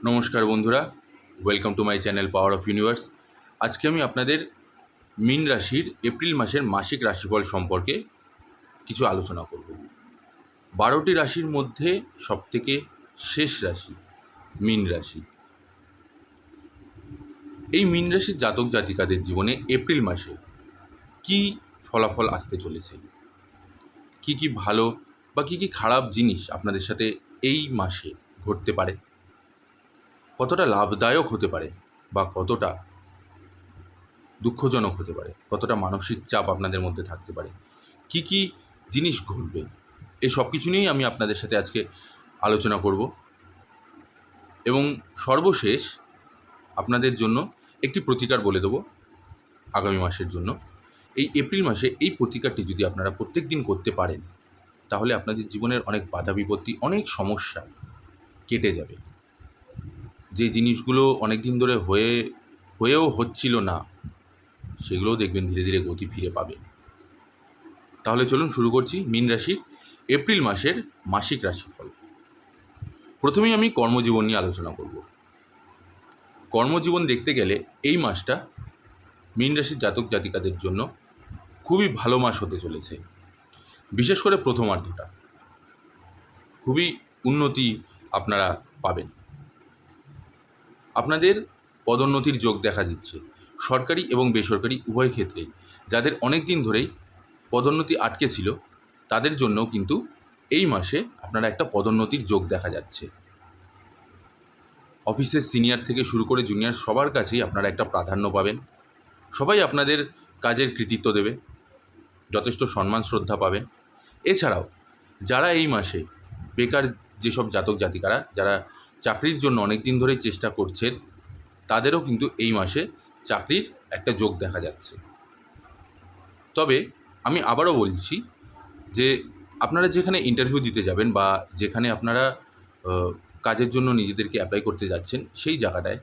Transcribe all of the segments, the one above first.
নমস্কার বন্ধুরা, welcome to my channel power of universe. আজকে আমি আপনাদের মীন রাশির এপ্রিল মাসের মাসিক রাশিফল সম্পর্কে কিছু আলোচনা করব। 12টি রাশির মধ্যে সবথেকে শেষ রাশি মীন রাশি। এই মীন রাশির জাতক জাতিকাদের জীবনে এপ্রিল মাসে কি ফলাফল আসতে চলেছে, কি ভালো বা কি খারাপ জিনিস আপনাদের সাথে এই মাসে ঘটতে পারে, কতটা লাভদায়ক হতে পারে বা কতটা দুঃখজনক হতে পারে, কতটা মানসিক চাপ আপনাদের মধ্যে থাকতে পারে, কি জিনিস ঘটবে, এই সব কিছু নিয়েই আমি আপনাদের সাথে আজকে আলোচনা করব। এবং সর্বশেষ আপনাদের জন্য একটি প্রতিকার বলে দেবো আগামী মাসের জন্য। এই এপ্রিল মাসে এই প্রতিকারটি যদি আপনারা প্রত্যেক দিন করতে পারেন, তাহলে আপনাদের জীবনের অনেক বাধা বিপত্তি, অনেক সমস্যা কেটে যাবে। যে জিনিসগুলো অনেক দিন ধরে হয়েও হচ্ছিল না, সেগুলোও দেখবেন ধীরে ধীরে গতি ফিরে পাবে। তাহলে চলুন শুরু করছি মীন রাশির এপ্রিল মাসের মাসিক রাশিফল। প্রথমেই আমি কর্মজীবন নিয়ে আলোচনা করব। কর্মজীবন দেখতে গেলে এই মাসটা মীন রাশির জাতক জাতিকাদের জন্য খুবই ভালো মাস হতে চলেছে। বিশেষ করে প্রথমার্ধটা খুবই উন্নতি আপনারা পাবেন। আপনাদের পদোন্নতির যোগ দেখা দিচ্ছে সরকারি এবং বেসরকারি উভয় ক্ষেত্রেই। যাদের অনেক দিন ধরেই পদোন্নতি আটকে ছিল, তাদের জন্যও কিন্তু এই মাসে আপনারা একটা পদোন্নতির যোগ দেখা যাচ্ছে। অফিসের সিনিয়র থেকে শুরু করে জুনিয়র সবার কাছেই আপনারা একটা প্রাধান্য পাবেন। সবাই আপনাদের কাজের কৃতিত্ব দেবে, যথেষ্ট সম্মান শ্রদ্ধা পাবেন। এছাড়াও যারা এই মাসে বেকার, যেসব জাতক জাতিকারা যারা চাকরির জন্য অনেক দিন ধরেই চেষ্টা করছেন, তাদেরও কিন্তু এই মাসে চাকরির একটা যোগ দেখা যাচ্ছে। তবে আমি আবারও বলছি যে আপনারা যেখানে ইন্টারভিউ দিতে যাবেন বা যেখানে আপনারা কাজের জন্য নিজেদেরকে অ্যাপ্লাই করতে যাচ্ছেন, সেই জায়গাটায়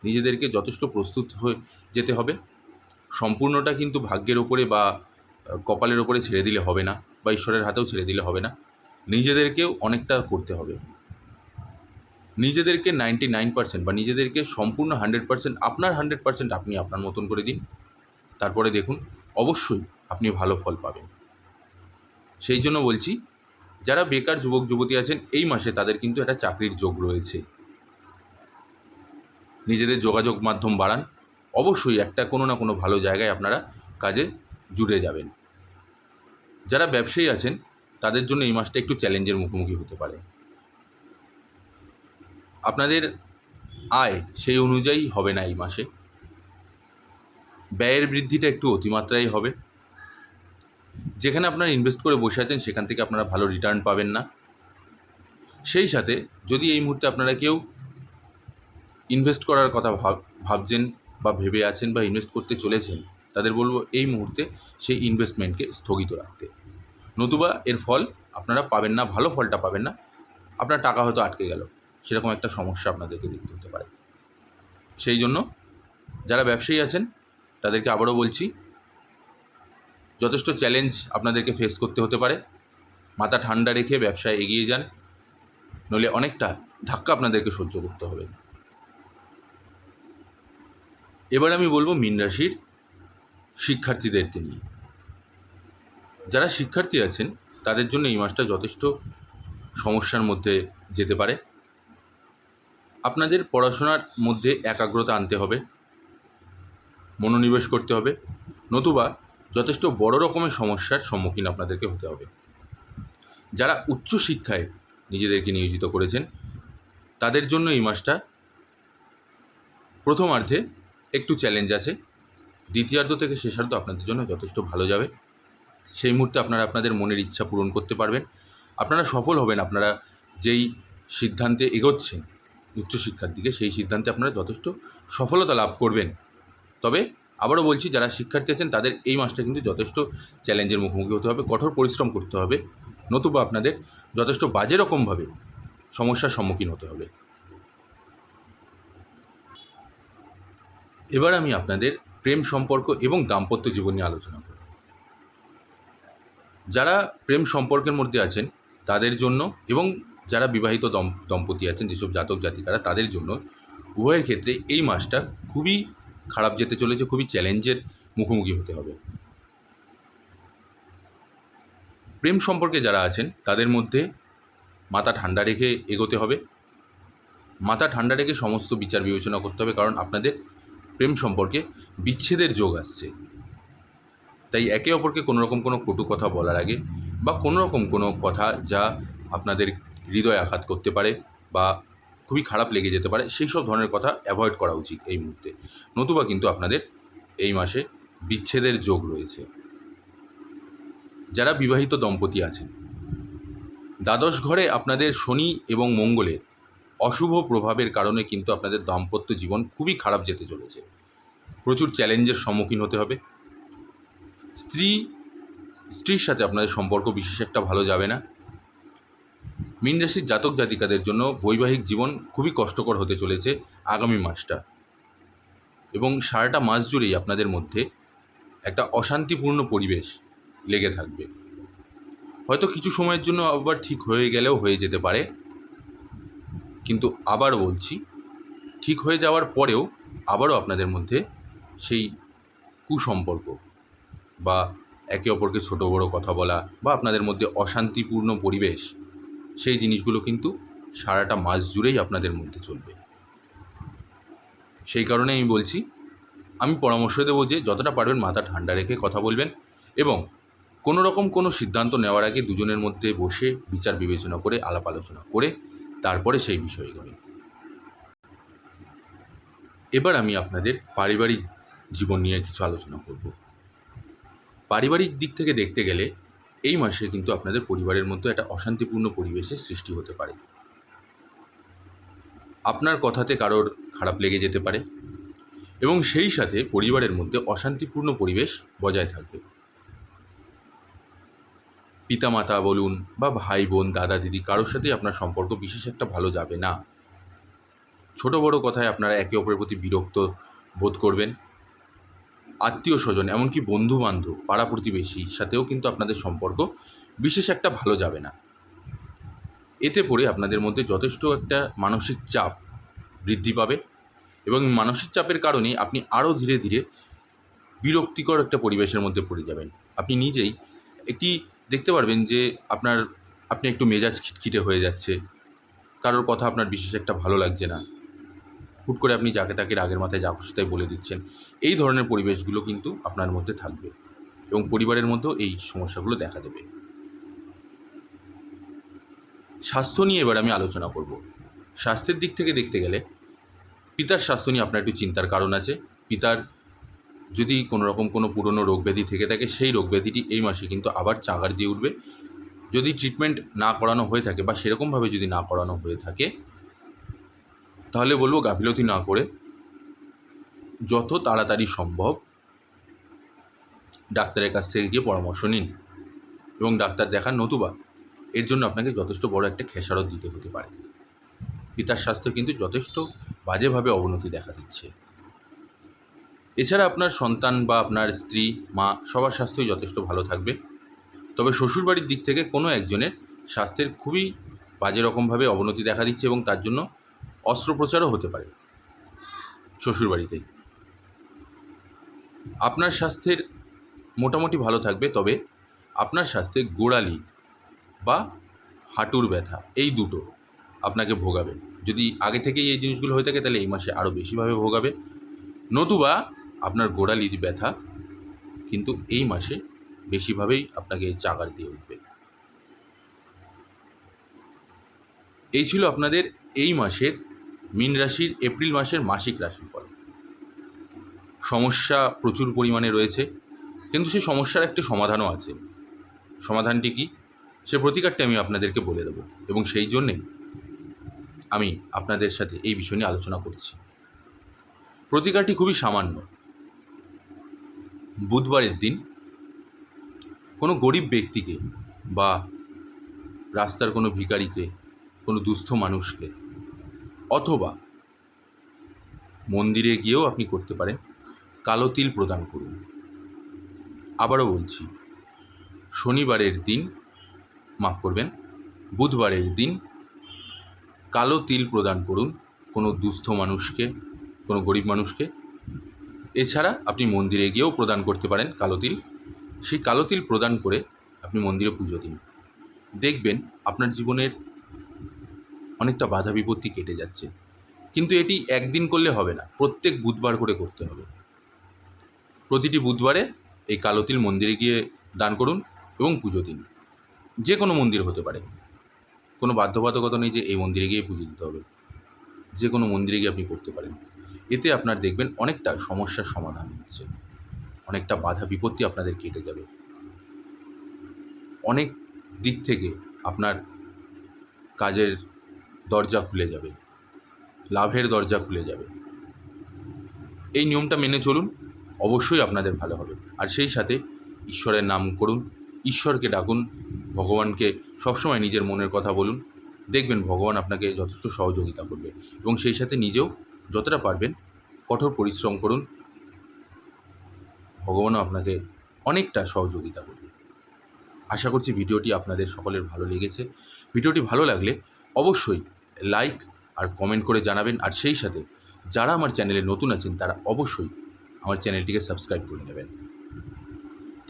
নিজেদেরকে যথেষ্ট প্রস্তুত হয়ে যেতে হবে। সম্পূর্ণটা কিন্তু ভাগ্যের ওপরে বা কপালের ওপরে ছেড়ে দিলে হবে না, বা ঈশ্বরের হাতেও ছেড়ে দিলে হবে না। নিজেদেরকেও অনেকটা করতে হবে। নিজেদেরকে 99% বা নিজেদেরকে সম্পূর্ণ 100%, আপনার 100% আপনি আপনার মতন করে দিন। তারপরে দেখুন, অবশ্যই আপনি ভালো ফল পাবেন। সেই জন্য বলছি, যারা বেকার যুবক যুবতী আছেন এই মাসে, তাদের কিন্তু একটা চাকরির যোগ রয়েছে। নিজেদের যোগাযোগ মাধ্যম বাড়ান, অবশ্যই একটা কোনো না কোনো ভালো জায়গায় আপনারা কাজে জুড়ে যাবেন। যারা ব্যবসায়ী আছেন তাদের জন্য এই মাসটা একটু চ্যালেঞ্জের মুখোমুখি হতে পারে। আপনাদের আয় সেই অনুযায়ী হবে না এই মাসে। ব্যয়ের বৃদ্ধিটা একটু অতিমাত্রাই হবে। যেখানে আপনারা ইনভেস্ট করে বসে আছেন, সেখান থেকে আপনারা ভালো রিটার্ন পাবেন না। সেই সাথে যদি এই মুহূর্তে আপনারা কেউ ইনভেস্ট করার কথা ভাবছেন বা ভেবে আছেন বা ইনভেস্ট করতে চলেছেন, তাদের বলবো এই মুহূর্তে সেই ইনভেস্টমেন্টকে স্থগিত রাখতে। নতুবা এর ফল আপনারা পাবেন না, ভালো ফলটা পাবেন না। আপনার টাকা হয়তো আটকে গেল, সেরকম একটা সমস্যা আপনাদেরকে দেখতে হতে পারে। সেই জন্য যারা ব্যবসায়ী আছেন তাদেরকে আবারও বলছি, যথেষ্ট চ্যালেঞ্জ আপনাদেরকে ফেস করতে হতে পারে। মাথা ঠান্ডা রেখে ব্যবসায় এগিয়ে যান, নইলে অনেকটা ধাক্কা আপনাদেরকে সহ্য করতে হবে। এবার আমি বলবো মীন রাশির শিক্ষার্থীদেরকে নিয়ে। যারা শিক্ষার্থী আছেন তাদের জন্য এই মাসটা যথেষ্ট সমস্যার মধ্যে যেতে পারে। আপনাদের পড়াশোনার মধ্যে একাগ্রতা আনতে হবে, মনোনিবেশ করতে হবে, নতুবা যথেষ্ট বড় রকমের সমস্যার সম্মুখীন আপনাদেরকে হতে হবে। যারা উচ্চশিক্ষায় নিজেদেরকে নিয়োজিত করেছেন তাদের জন্য এই মাসটা প্রথমার্ধে একটু চ্যালেঞ্জ আছে। দ্বিতীয়ার্ধ থেকে শেষার্ধ আপনাদের জন্য যথেষ্ট ভালো যাবে। সেই মুহূর্তে আপনারা আপনাদের মনের ইচ্ছা পূরণ করতে পারবেন, আপনারা সফল হবেন। আপনারা যেই সিদ্ধান্তে এগোচ্ছেন উচ্চশিক্ষার দিকে, সেই সিদ্ধান্তে আপনারা যথেষ্ট সফলতা লাভ করবেন। তবে আবারও বলছি, যারা শিক্ষার্থী আছেন তাদের এই মাসটা কিন্তু যথেষ্ট চ্যালেঞ্জের মুখোমুখি হতে হবে, কঠোর পরিশ্রম করতে হবে, নতুবা আপনাদের যথেষ্ট বাজে রকমভাবে সমস্যার সম্মুখীন হতে হবে। এবার আমি আপনাদের প্রেম সম্পর্ক এবং দাম্পত্য জীবন নিয়ে আলোচনা করব। যারা প্রেম সম্পর্কের মধ্যে আছেন তাদের জন্য, এবং যারা বিবাহিত দম্পতি আছেন, যেসব জাতক জাতিকারা, তাদের জন্য উভয়ের ক্ষেত্রে এই মাসটা খুবই খারাপ যেতে চলেছে, খুবই চ্যালেঞ্জের মুখোমুখি হতে হবে। প্রেম সম্পর্কে যারা আছেন তাদের মধ্যে মাথা ঠান্ডা রেখে এগোতে হবে। মাথা ঠান্ডা রেখে সমস্ত বিচার বিবেচনা করতে হবে, কারণ আপনাদের প্রেম সম্পর্কে বিচ্ছেদের যোগ আসছে। তাই একে অপরকে কোনোরকম কোনো কটু কথা বলার আগে বা কোনোরকম কোনো কথা যা আপনাদের হৃদয় আঘাত করতে পারে বা খুবই খারাপ লেগে যেতে পারে, সেই সব ধরনের কথা অ্যাভয়েড করা উচিত এই মুহূর্তে। নতুবা কিন্তু আপনাদের এই মাসে বিচ্ছেদের যোগ রয়েছে। যারা বিবাহিত দম্পতি আছেন, দ্বাদশ ঘরে আপনাদের শনি এবং মঙ্গলের অশুভ প্রভাবের কারণে কিন্তু আপনাদের দাম্পত্য জীবন খুবই খারাপ যেতে চলেছে। প্রচুর চ্যালেঞ্জের সম্মুখীন হতে হবে। স্ত্রীর সাথে আপনাদের সম্পর্ক বিশেষ একটা ভালো যাবে না। মীন রাশির জাতক জাতিকাদের জন্য বৈবাহিক জীবন খুবই কষ্টকর হতে চলেছে আগামী মাসটা, এবং সারাটা মাস জুড়েই আপনাদের মধ্যে একটা অশান্তিপূর্ণ পরিবেশ লেগে থাকবে। হয়তো কিছু সময়ের জন্য আবার ঠিক হয়ে গেলেও হয়ে যেতে পারে, কিন্তু আবার বলছি, ঠিক হয়ে যাওয়ার পরেও আবারও আপনাদের মধ্যে সেই কুসম্পর্ক বা একে অপরকে ছোটো বড়ো কথা বলা বা আপনাদের মধ্যে অশান্তিপূর্ণ পরিবেশ, সেই জিনিসগুলো কিন্তু সারাটা মাস জুড়েই আপনাদের মধ্যে চলবে। সেই কারণে আমি বলছি, আমি পরামর্শ দেবো যে যতটা পারবেন মাথা ঠান্ডা রেখে কথা বলবেন, এবং কোনো রকম কোনো সিদ্ধান্ত নেওয়ার আগে দুজনের মধ্যে বসে বিচার বিবেচনা করে আলাপ আলোচনা করে তারপরে সেই বিষয়ে এগোবেন। এবার আমি আপনাদের পারিবারিক জীবন নিয়ে কিছু আলোচনা করব। পারিবারিক দিক থেকে দেখতে গেলে এই মাসে কিন্তু আপনাদের পরিবারের মধ্যে একটা অশান্তিপূর্ণ পরিবেশের সৃষ্টি হতে পারে। আপনার কথাতে কারোর খারাপ লেগে যেতে পারে, এবং সেই সাথে পরিবারের মধ্যে অশান্তিপূর্ণ পরিবেশ বজায় থাকবে। পিতামাতা বলুন বা ভাই বোন, দাদা দিদি, কারোর সাথেই আপনার সম্পর্ক বিশেষ একটা ভালো যাবে না। ছোট বড় কথায় আপনারা একে অপরের প্রতি বিরক্ত বোধ করবেন। আত্মীয় স্বজন, এমনকি বন্ধু বান্ধব, পাড়া প্রতিবেশীর সাথেও কিন্তু আপনাদের সম্পর্ক বিশেষ একটা ভালো যাবে না। এতে পড়ে আপনাদের মধ্যে যথেষ্ট একটা মানসিক চাপ বৃদ্ধি পাবে, এবং মানসিক চাপের কারণে আপনি আরও ধীরে ধীরে বিরক্তিকর একটা পরিবেশের মধ্যে পড়ে যাবেন। আপনি নিজেই একটি দেখতে পারবেন যে আপনি একটু মেজাজ খিটখিটে হয়ে যাচ্ছে, কারোর কথা আপনার বিশেষ একটা ভালো লাগছে না, হুট করে আপনি যাকে তাকে রাগের মাথায় যা খুশি তাই বলে দিচ্ছেন। এই ধরনের পরিবেশগুলো কিন্তু আপনার মধ্যে থাকবে, এবং পরিবারের মধ্যেও এই সমস্যাগুলো দেখা দেবে। স্বাস্থ্য নিয়ে এবার আমি আলোচনা করব। স্বাস্থ্যের দিক থেকে দেখতে গেলে পিতার স্বাস্থ্য নিয়ে আপনার একটু চিন্তার কারণ আছে। পিতার যদি কোনো রকম কোনো পুরনো রোগ ব্যাধি থেকে থাকে, সেই রোগ ব্যাধিটি এই মাসে কিন্তু আবার চাঙার দিয়ে উঠবে। যদি ট্রিটমেন্ট না করানো হয়ে থাকে বা সেরকমভাবে যদি না করানো হয়ে থাকে, তাহলে বলবো গাফিলতি না করে যত তাড়াতাড়ি সম্ভব ডাক্তারের কাছ থেকে গিয়ে পরামর্শ নিন এবং ডাক্তার দেখান, নতুবা এর জন্য আপনাকে যথেষ্ট বড় একটা খেসারত দিতে হতে পারে। পিতার স্বাস্থ্য কিন্তু যথেষ্ট বাজেভাবে অবনতি দেখা দিচ্ছে। এছাড়া আপনার সন্তান বা আপনার স্ত্রী, মা, সবার স্বাস্থ্যই যথেষ্ট ভালো থাকবে। তবে শ্বশুরবাড়ির দিক থেকে কোনো একজনের স্বাস্থ্যের খুবই বাজে রকমভাবে অবনতি দেখা দিচ্ছে, এবং তার জন্য অস্ত্রোপচারও হতে পারে শ্বশুরবাড়িতেই। আপনার স্বাস্থ্যের মোটামুটি ভালো থাকবে, তবে আপনার স্বাস্থ্যে গোড়ালি বা হাঁটুর ব্যথা, এই দুটো আপনাকে ভোগাবে। যদি আগে থেকেই এই জিনিসগুলো হয়ে থাকে, তাহলে এই মাসে আরও বেশিভাবে ভোগাবে। নতুবা আপনার গোড়ালির ব্যথা কিন্তু এই মাসে বেশিভাবেই আপনাকে এই চাগার দিয়ে উঠবে। এই ছিল আপনাদের এই মাসের মীন রাশির এপ্রিল মাসের মাসিক রাশিফল। সমস্যা প্রচুর পরিমাণে রয়েছে, কিন্তু সেই সমস্যার একটি সমাধানও আছে। সমাধানটি কি, সে প্রতিকারটি আমি আপনাদেরকে বলে দেব, এবং সেই জন্যেই আমি আপনাদের সাথে এই বিষয় নিয়ে আলোচনা করছি। প্রতিকারটি খুবই সামান্য। বুধবারের দিন কোনো গরিব ব্যক্তিকে বা রাস্তার কোনো ভিখারিকে, কোনো দুস্থ মানুষকে, অথবা মন্দিরে গিয়েও আপনি করতে পারেন, কালো তিল প্রদান করুন। আবারও বলছি, শনিবারের দিন, বুধবারের দিন কালো তিল প্রদান করুন কোনো দুস্থ মানুষকে, কোনো গরিব মানুষকে। এছাড়া আপনি মন্দিরে গিয়েও প্রদান করতে পারেন কালো তিল। সেই কালো তিল প্রদান করে আপনি মন্দিরে পুজো দিন। দেখবেন আপনার জীবনের অনেকটা বাধা বিপত্তি কেটে যাচ্ছে। কিন্তু এটি একদিন করলে হবে না, প্রত্যেক বুধবার করে করতে হবে। প্রতিটি বুধবারে এই কালো তিল মন্দিরে গিয়ে দান করুন এবং পুজো দিন। যে কোনো মন্দির হতে পারে, কোনো বাধ্যবাধকতা নেই যে এই মন্দিরে গিয়ে পুজো দিতে হবে। যে কোনো মন্দিরে গিয়ে আপনি করতে পারেন। এতে আপনার দেখবেন অনেকটা সমস্যার সমাধান হচ্ছে, অনেকটা বাধা বিপত্তি আপনাদের কেটে যাবে, অনেক দিক থেকে আপনার কাজের দরজা খুলে যাবে, লাভের দরজা খুলে যাবে। এই নিয়মটা মেনে চলুন, অবশ্যই আপনাদের ভালো হবে। আর সেই সাথে ঈশ্বরের নাম করুন, ঈশ্বরকে ডাকুন, ভগবানকে সবসময় নিজের মনের কথা বলুন। দেখবেন ভগবান আপনাকে যথেষ্ট সহযোগিতা করবে এবং সেই সাথে নিজেও যতটা পারবেন কঠোর পরিশ্রম করুন, ভগবানও আপনাকে অনেকটা সহযোগিতা করবে। আশা করছি ভিডিওটি আপনাদের সকলের ভালো লেগেছে। ভিডিওটি ভালো লাগলে অবশ্যই লাইক আর কমেন্ট করে জানাবেন। আর সেই সাথে যারা আমার চ্যানেলে নতুন আছেন তারা অবশ্যই আমার চ্যানেলটিকে সাবস্ক্রাইব করে নেবেন।